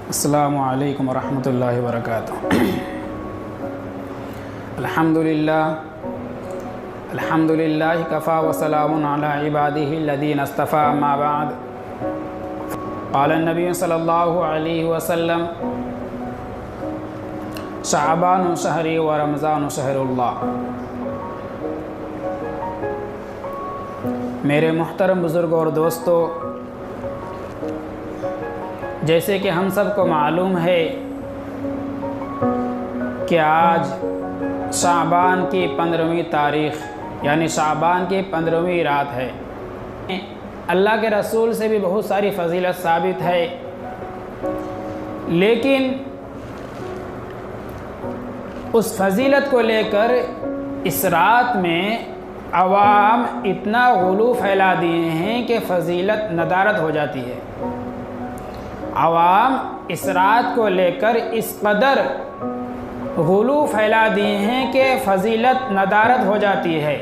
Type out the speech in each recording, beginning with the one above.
السلام علیکم ورحمۃ اللہ وبرکاتہ۔ الحمد للہ کفا وسلام علی عبادہ الذین اصطفیٰ، اما بعد، قال النبی صلی اللہ علیہ وسلم: شعبان شہری و رمضان شہر اللہ۔ میرے محترم بزرگوں اور دوستو، جیسے کہ ہم سب کو معلوم ہے کہ آج شعبان کی 15ویں تاریخ یعنی شعبان کی 15ویں رات ہے۔ اللہ کے رسول سے بھی بہت ساری فضیلت ثابت ہے، لیکن اس فضیلت کو لے کر اس رات میں عوام اتنا غلو پھیلا دیے ہیں کہ فضیلت ندارت ہو جاتی ہے۔ عوام اس رات کو لے کر اس قدر غلو پھیلا دیے ہیں کہ فضیلت ندارت ہو جاتی ہے۔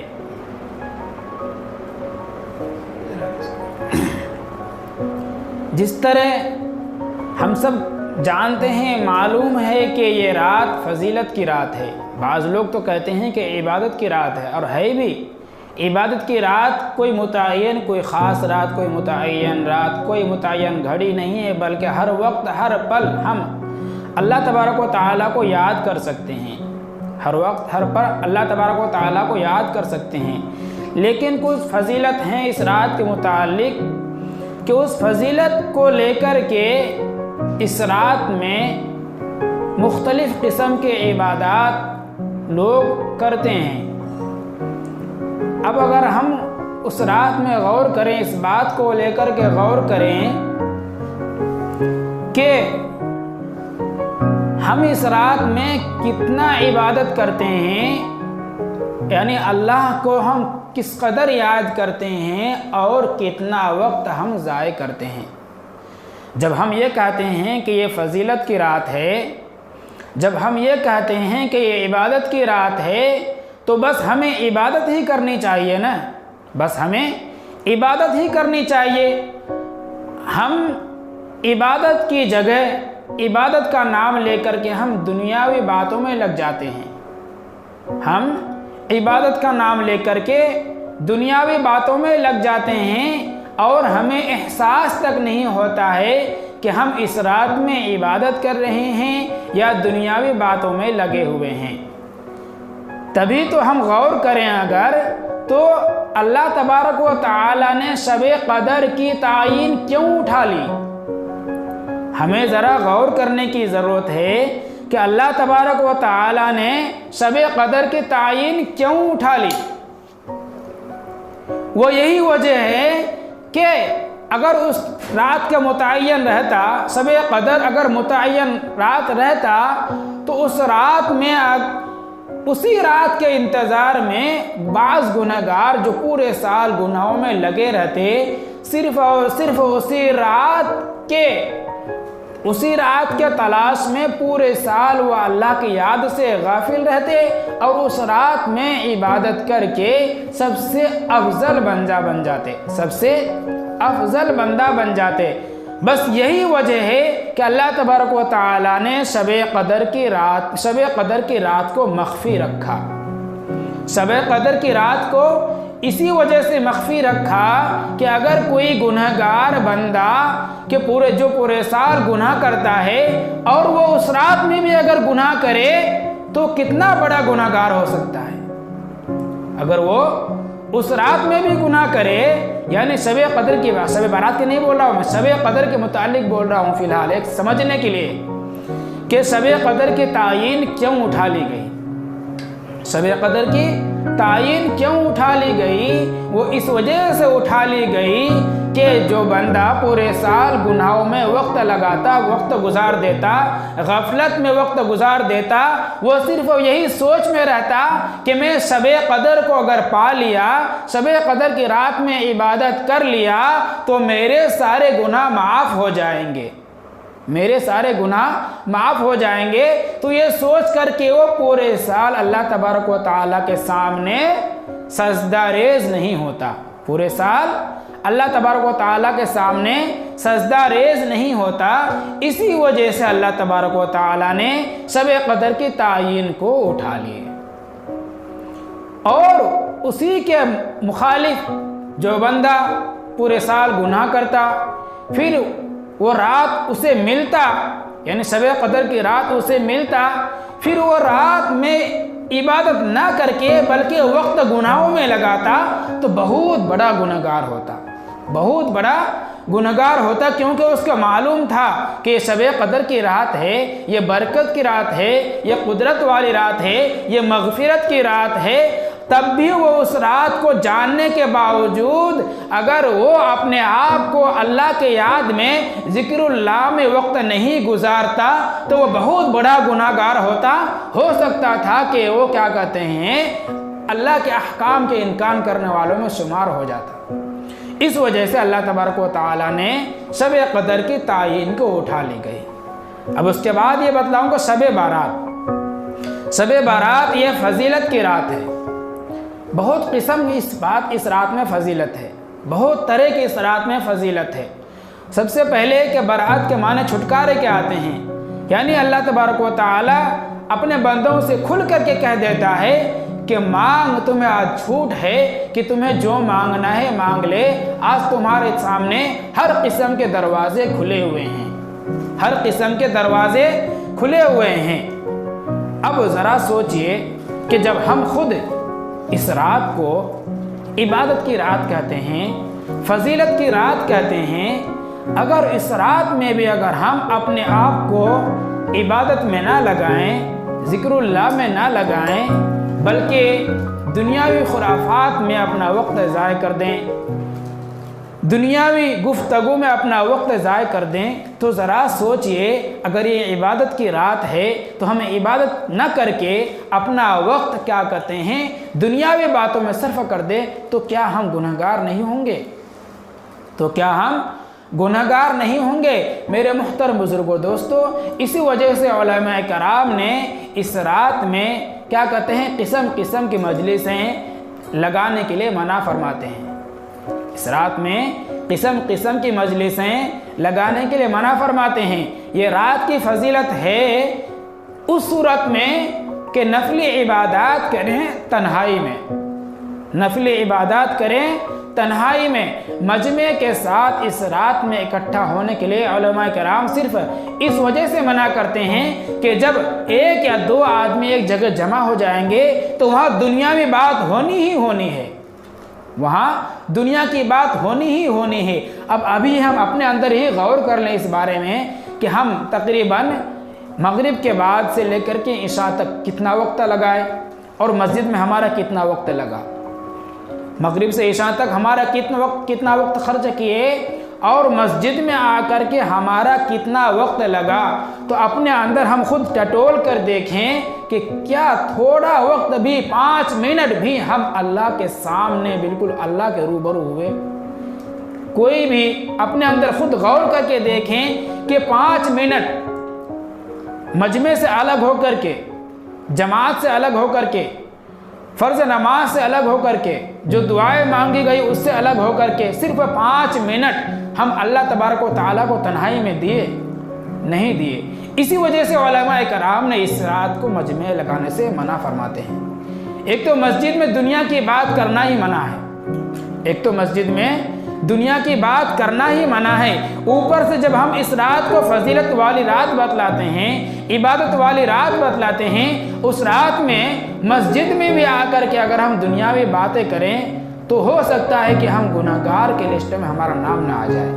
جس طرح ہم سب جانتے ہیں، معلوم ہے کہ یہ رات فضیلت کی رات ہے۔ بعض لوگ تو کہتے ہیں کہ عبادت کی رات ہے، اور ہے بھی عبادت کی رات۔ کوئی متعین، کوئی خاص رات، کوئی متعین رات، کوئی متعین گھڑی نہیں ہے، بلکہ ہر وقت ہر پل ہم اللہ تبارک و تعالیٰ کو یاد کر سکتے ہیں۔ ہر وقت ہر پل اللہ تبارک و تعالیٰ کو یاد کر سکتے ہیں، لیکن کچھ فضیلت ہیں اس رات کے متعلق کہ اس فضیلت کو لے کر کے اس رات میں مختلف قسم کے عبادات لوگ کرتے ہیں۔ اب اگر ہم اس رات میں غور کریں، اس بات کو لے کر کے غور کریں کہ ہم اس رات میں کتنا عبادت کرتے ہیں، یعنی اللہ کو ہم کس قدر یاد کرتے ہیں اور کتنا وقت ہم ضائع کرتے ہیں۔ جب ہم یہ کہتے ہیں کہ یہ فضیلت کی رات ہے، جب ہم یہ کہتے ہیں کہ یہ عبادت کی رات ہے، تو بس ہمیں عبادت ہی کرنی چاہیے نا، بس ہمیں عبادت ہی کرنی چاہیے۔ ہم عبادت کی جگہ عبادت کا نام لے کر کے ہم دنیاوی باتوں میں لگ جاتے ہیں۔ ہم عبادت کا نام لے کر کے دنیاوی باتوں میں لگ جاتے ہیں، اور ہمیں احساس تک نہیں ہوتا ہے کہ ہم اس رات میں عبادت کر رہے ہیں یا دنیاوی باتوں میں لگے ہوئے ہیں۔ تبھی تو ہم غور کریں اگر، تو اللہ تبارک و تعالیٰ نے شب قدر کی تعین کیوں اٹھا لی؟ ہمیں ذرا غور کرنے کی ضرورت ہے کہ اللہ تبارک و تعالیٰ نے شب قدر کی تعین کیوں اٹھا لی۔ وہ یہی وجہ ہے کہ اگر اس رات کا متعین رہتا، شب قدر اگر متعین رات رہتا، تو اس رات میں اسی رات کے انتظار میں بعض گنہگار جو پورے سال گناہوں میں لگے رہتے، صرف اور صرف اسی رات کے تلاش میں پورے سال وہ اللہ کی یاد سے غافل رہتے، اور اس رات میں عبادت کر کے سب سے افضل بندہ بن جاتے، سب سے افضل بندہ بن جاتے۔ بس یہی وجہ ہے کہ اللہ تبارک و تعالیٰ نے شب قدر کی رات کو مخفی رکھا۔ شب قدر کی رات کو اسی وجہ سے مخفی رکھا کہ اگر کوئی گنہگار بندہ کہ جو پورے سال گناہ کرتا ہے، اور وہ اس رات میں بھی اگر گناہ کرے، تو کتنا بڑا گنہگار ہو سکتا ہے۔ اگر وہ اس رات میں بھی گناہ کرے، یعنی شب قدر کی بات، شب برات کی نہیں بول رہا ہوں میں، شب قدر کے متعلق بول رہا ہوں فی الحال، ایک سمجھنے کے لیے کہ شب قدر کی تعین کیوں اٹھا لی گئی۔ شب قدر کی تعین کیوں اٹھا لی گئی؟ وہ اس وجہ سے اٹھا لی گئی کہ جو بندہ پورے سال گناہوں میں وقت لگاتا، وقت گزار دیتا، غفلت میں وقت گزار دیتا، وہ صرف یہی سوچ میں رہتا کہ میں شب قدر کو اگر پا لیا، شب قدر کی رات میں عبادت کر لیا، تو میرے سارے گناہ معاف ہو جائیں گے، میرے سارے گناہ معاف ہو جائیں گے۔ تو یہ سوچ کر کہ وہ پورے سال اللہ تبارک و تعالیٰ کے سامنے سجدہ ریز نہیں ہوتا، پورے سال اللہ تبارک و تعالیٰ کے سامنے سجدہ ریز نہیں ہوتا، اسی وجہ سے اللہ تبارک و تعالیٰ نے شب قدر کی تعین کو اٹھا لیے۔ اور اسی کے مخالف جو بندہ پورے سال گناہ کرتا، پھر وہ رات اسے ملتا، یعنی شب قدر کی رات اسے ملتا، پھر وہ رات میں عبادت نہ کر کے بلکہ وقت گناہوں میں لگاتا، تو بہت بڑا گنہگار ہوتا، بہت بڑا گنہگار ہوتا، کیونکہ اس کو معلوم تھا کہ یہ شب قدر کی رات ہے، یہ برکت کی رات ہے، یہ قدرت والی رات ہے، یہ مغفرت کی رات ہے۔ تب بھی وہ اس رات کو جاننے کے باوجود اگر وہ اپنے آپ کو اللہ کے یاد میں ذکر اللہ میں وقت نہیں گزارتا تو وہ بہت بڑا گنہگار ہوتا۔ ہو سکتا تھا کہ وہ کیا کہتے ہیں اللہ کے احکام کے انکار کرنے والوں میں شمار ہو جاتا۔ اس وجہ سے اللہ تبارک و تعالیٰ نے شب قدر کی تعین کو اٹھا لی گئی۔ اب اس کے بعد یہ بتلاؤں گا شب بارات۔ شب بارات یہ فضیلت کی رات ہے، بہت قسم کی اس رات میں فضیلت ہے، بہت طرح کی اس رات میں فضیلت ہے۔ سب سے پہلے کہ برات کے معنی چھٹکارے کے آتے ہیں، یعنی اللہ تبارک و تعالیٰ اپنے بندوں سے کھل کر کے کہہ دیتا ہے کہ مانگ، تمہیں آج چھوٹ ہے کہ تمہیں جو مانگنا ہے مانگ لے، آج تمہارے سامنے ہر قسم کے دروازے کھلے ہوئے ہیں، ہر قسم کے دروازے کھلے ہوئے ہیں۔ اب ذرا سوچئے کہ جب ہم خود اس رات کو عبادت کی رات کہتے ہیں، فضیلت کی رات کہتے ہیں، اگر اس رات میں بھی اگر ہم اپنے آپ کو عبادت میں نہ لگائیں، ذکر اللہ میں نہ لگائیں، بلکہ دنیاوی خرافات میں اپنا وقت ضائع کر دیں، دنیاوی گفتگو میں اپنا وقت ضائع کر دیں، تو ذرا سوچئے اگر یہ عبادت کی رات ہے تو ہمیں عبادت نہ کر کے اپنا وقت کیا کرتے ہیں دنیاوی باتوں میں صرف کر دیں، تو کیا ہم گنہگار نہیں ہوں گے؟ تو کیا ہم گنہگار نہیں ہوں گے؟ میرے محترم بزرگوں دوستو، اسی وجہ سے علماء کرام نے اس رات میں کیا کہتے ہیں قسم قسم کی مجلسیں لگانے کے لیے منع فرماتے ہیں۔ اس رات میں قسم قسم کی مجلسیں لگانے کے لیے منع فرماتے ہیں۔ یہ رات کی فضیلت ہے اس صورت میں کہ نفلی عبادات کریں تنہائی میں، نفلی عبادات کریں تنہائی میں، مجمع کے ساتھ اس رات میں اکٹھا ہونے کے لیے علماء کرام صرف اس وجہ سے منع کرتے ہیں کہ جب ایک یا دو آدمی ایک جگہ جمع ہو جائیں گے تو وہاں دنیاوی بات ہونی ہی ہونی ہے، وہاں دنیا کی بات ہونی ہی ہونی ہے۔ اب ابھی ہم اپنے اندر ہی غور کر لیں اس بارے میں کہ ہم تقریباً مغرب کے بعد سے لے کر کے عشاء تک کتنا وقت لگائے اور مسجد میں ہمارا کتنا وقت لگا، مغرب سے عشاء تک ہمارا کتنا وقت خرچ کیے اور مسجد میں آ کر کے ہمارا کتنا وقت لگا۔ تو اپنے اندر ہم خود ٹٹول کر دیکھیں کہ کیا تھوڑا وقت بھی 5 منٹ بھی ہم اللہ کے سامنے بالکل اللہ کے روبرو ہوئے؟ کوئی بھی اپنے اندر خود غور کر کے دیکھیں کہ 5 منٹ مجمع سے الگ ہو کر کے، جماعت سے الگ ہو کر کے، فرض نماز سے الگ ہو کر کے، جو دعائیں مانگی گئی اس سے الگ ہو کر کے صرف 5 منٹ ہم اللہ تبارک و تعالیٰ کو تنہائی میں دیے؟ نہیں دیے۔ اسی وجہ سے علماء کرام نے اس رات کو مجمع لگانے سے منع فرماتے ہیں۔ ایک تو مسجد میں دنیا کی بات کرنا ہی منع ہے، ایک تو مسجد میں دنیا کی بات کرنا ہی منع ہے، اوپر سے جب ہم اس رات کو فضیلت والی رات بتلاتے ہیں، عبادت والی رات بتلاتے ہیں، اس رات میں مسجد میں بھی آ کر کے اگر ہم دنیاوی باتیں کریں تو ہو سکتا ہے کہ ہم گنہگار کے لسٹ میں ہمارا نام نہ آ جائے۔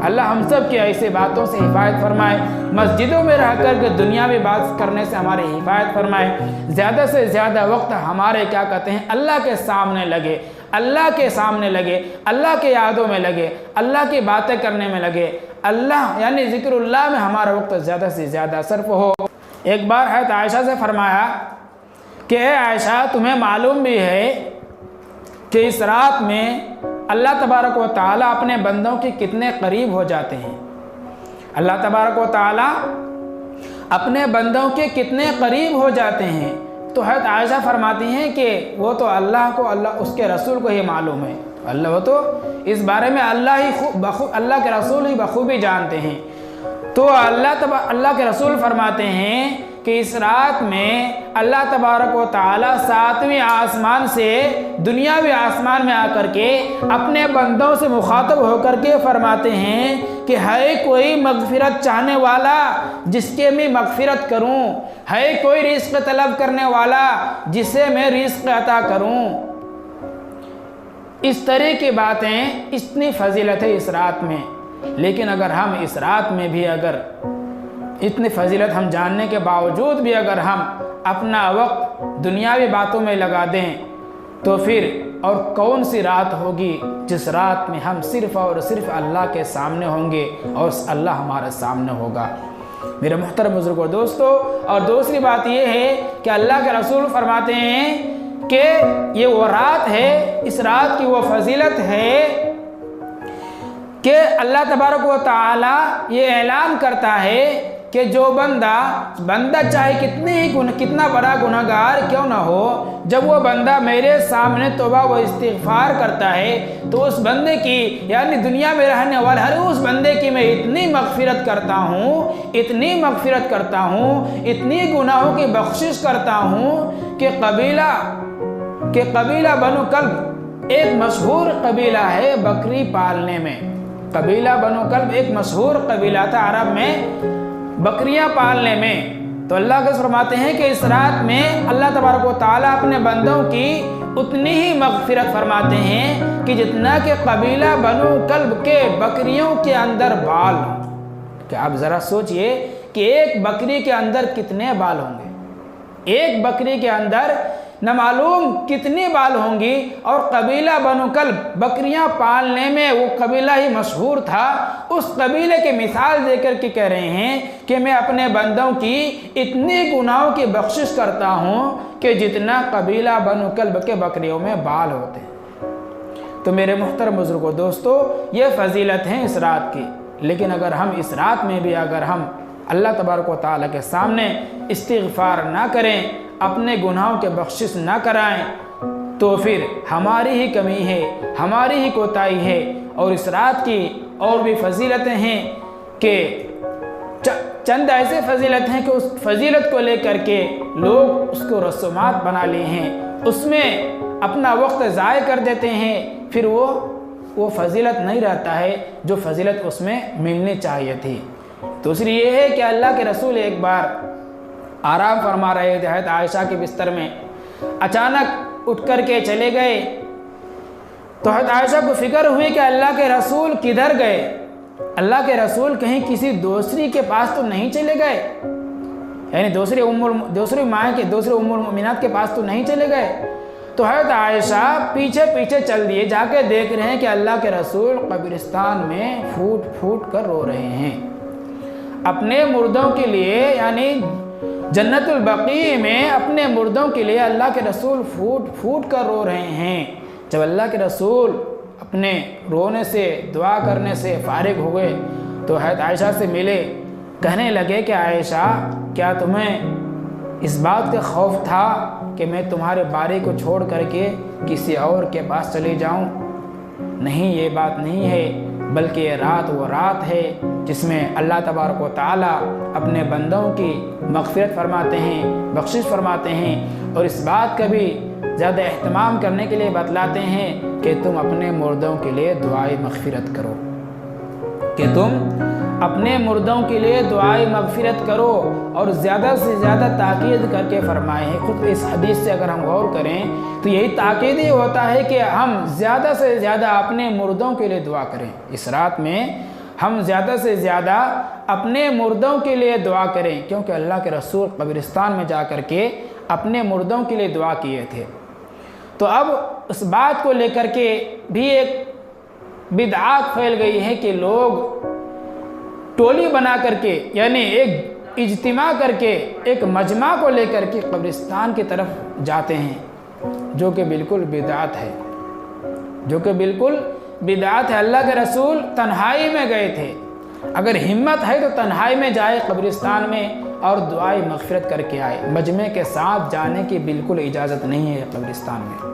اللہ ہم سب کی ایسے باتوں سے حفاظت فرمائے، مسجدوں میں رہ کر کے دنیاوی بات کرنے سے ہماری حفاظت فرمائے، زیادہ سے زیادہ وقت ہمارے کیا کہتے ہیں اللہ کے سامنے لگے، اللہ کے سامنے لگے، اللہ کے یادوں میں لگے، اللہ کی باتیں کرنے میں لگے، اللہ یعنی ذکر اللہ میں ہمارا وقت زیادہ سے زیادہ صرف ہو۔ ایک بار حضرت عائشہ سے فرمایا کہ اے عائشہ، تمہیں معلوم بھی ہے کہ اس رات میں اللہ تبارک و تعالیٰ اپنے بندوں کے کتنے قریب ہو جاتے ہیں، اللہ تبارک و تعالیٰ اپنے بندوں کے کتنے قریب ہو جاتے ہیں؟ تو حضرت عائشہ فرماتی ہیں کہ وہ تو اللہ کو، اللہ اس کے رسول کو ہی معلوم ہے، اللہ وہ تو اس بارے میں اللہ کے رسول ہی بخوبی جانتے ہیں۔ تو اللہ کے رسول فرماتے ہیں کہ اس رات میں اللہ تبارک و تعالی 7ویں آسمان سے دنیاوی آسمان میں آ کر کے اپنے بندوں سے مخاطب ہو کر کے فرماتے ہیں کہ ہے کوئی مغفرت چاہنے والا جس کے میں مغفرت کروں، ہے کوئی رزق طلب کرنے والا جسے میں رزق عطا کروں۔ اس طرح کی باتیں، اتنی فضیلت ہے اس رات میں، لیکن اگر ہم اس رات میں بھی اگر اتنی فضیلت ہم جاننے کے باوجود بھی اگر ہم اپنا وقت دنیاوی باتوں میں لگا دیں تو پھر اور کون سی رات ہوگی جس رات میں ہم صرف اور صرف اللہ کے سامنے ہوں گے اور اللہ ہمارے سامنے ہوگا۔ میرے محترم بزرگوں اور دوستو، اور دوسری بات یہ ہے کہ اللہ کے رسول فرماتے ہیں کہ یہ وہ رات ہے، اس رات کی وہ فضیلت ہے کہ اللہ تبارک و تعالی یہ اعلان کرتا ہے کہ جو بندہ چاہے کتنا بڑا گناہگار کیوں نہ ہو، جب وہ بندہ میرے سامنے توبہ و استغفار کرتا ہے تو اس بندے کی، یعنی دنیا میں رہنے والے ہر اس بندے کی میں اتنی مغفرت کرتا ہوں، اتنی گناہوں کی بخشش کرتا ہوں کہ قبیلہ بنو کلب ایک مشہور قبیلہ ہے بکری پالنے میں۔ قبیلہ بنو کلب ایک مشہور قبیلہ تھا عرب میں بکریاں پالنے میں۔ تو اللہ کے فرماتے ہیں کہ اس رات میں اللہ تبارک و تعالیٰ اپنے بندوں کی اتنی ہی مغفرت فرماتے ہیں کہ جتنا کہ قبیلہ بنو کلب کے بکریوں کے اندر بال ہوں۔ کہ آپ ذرا سوچئے کہ ایک بکری کے اندر کتنے بال ہوں گے، ایک بکری کے اندر نہ معلوم کتنی بال ہوں گی، اور قبیلہ بنو کلب بکریاں پالنے میں وہ قبیلہ ہی مشہور تھا۔ اس قبیلے کی مثال دے کر کے کہہ رہے ہیں کہ میں اپنے بندوں کی اتنی گناہوں کی بخشش کرتا ہوں کہ جتنا قبیلہ بنو کلب کے بکریوں میں بال ہوتے ہیں۔ تو میرے محترم بزرگوں دوستو، یہ فضیلت ہیں اس رات کی، لیکن اگر ہم اس رات میں بھی اگر ہم اللہ تبارک و تعالیٰ کے سامنے استغفار نہ کریں، اپنے گناہوں کے بخشش نہ کرائیں، تو پھر ہماری ہی کمی ہے، ہماری ہی کوتاہی ہے۔ اور اس رات کی اور بھی فضیلتیں ہیں کہ چند ایسے فضیلت ہیں کہ اس فضیلت کو لے کر کے لوگ اس کو رسومات بنا لیے ہیں، اس میں اپنا وقت ضائع کر دیتے ہیں، پھر وہ فضیلت نہیں رہتا ہے جو فضیلت اس میں ملنی چاہیے تھی۔ دوسری یہ ہے کہ اللہ کے رسول ایک بار آرام فرما رہے تھے حضرت عائشہ کے بستر میں، اچانک اٹھ کر کے چلے گئے تو حضرت عائشہ کو فکر ہوئی کہ اللہ کے رسول کدھر گئے، اللہ کے رسول کہیں کسی دوسری کے پاس تو نہیں چلے گئے، یعنی دوسری ام المؤمنات کے پاس تو نہیں چلے گئے۔ تو حضرت عائشہ پیچھے چل دیے، جا کے دیکھ رہے ہیں کہ اللہ کے رسول قبرستان میں پھوٹ پھوٹ کر رو رہے ہیں اپنے مردوں کے لیے، یعنی جنت البقیع میں اپنے مردوں کے لیے اللہ کے رسول پھوٹ پھوٹ کر رو رہے ہیں۔ جب اللہ کے رسول اپنے رونے سے، دعا کرنے سے فارغ ہوئے تو حضرت عائشہ سے ملے، کہنے لگے کہ عائشہ، کیا تمہیں اس بات کا خوف تھا کہ میں تمہارے بارے کو چھوڑ کر کے کسی اور کے پاس چلی جاؤں؟ نہیں، یہ بات نہیں ہے، بلکہ یہ رات وہ رات ہے جس میں اللہ تبارک و تعالیٰ اپنے بندوں کی مغفرت فرماتے ہیں، بخشش فرماتے ہیں، اور اس بات کا بھی زیادہ اہتمام کرنے کے لیے بتلاتے ہیں کہ تم اپنے مردوں کے لیے دعائے مغفرت کرو، کہ تم اپنے مردوں کے لیے دعائے مغفرت کرو، اور زیادہ سے زیادہ تاکید کر کے فرمائے ہیں۔ خود اس حدیث سے اگر ہم غور کریں تو یہی تاکید ہی ہوتا ہے کہ ہم زیادہ سے زیادہ اپنے مردوں کے لیے دعا کریں۔ اس رات میں ہم زیادہ سے زیادہ اپنے مردوں کے لیے دعا کریں، کیونکہ اللہ کے رسول قبرستان میں جا کر کے اپنے مردوں کے لیے دعا کیے تھے۔ تو اب اس بات کو لے کر کے بھی ایک بدعات پھیل گئی ہے کہ لوگ ٹولی بنا کر کے، یعنی ایک اجتماع کر کے، ایک مجمع کو لے کر کے قبرستان کی طرف جاتے ہیں، جو کہ بالکل بدعت ہے، اللہ کے رسول تنہائی میں گئے تھے۔ اگر ہمت ہے تو تنہائی میں جائے قبرستان میں اور دعائے مغفرت کر کے آئے، مجمع کے ساتھ جانے کی بالکل اجازت نہیں ہے قبرستان میں۔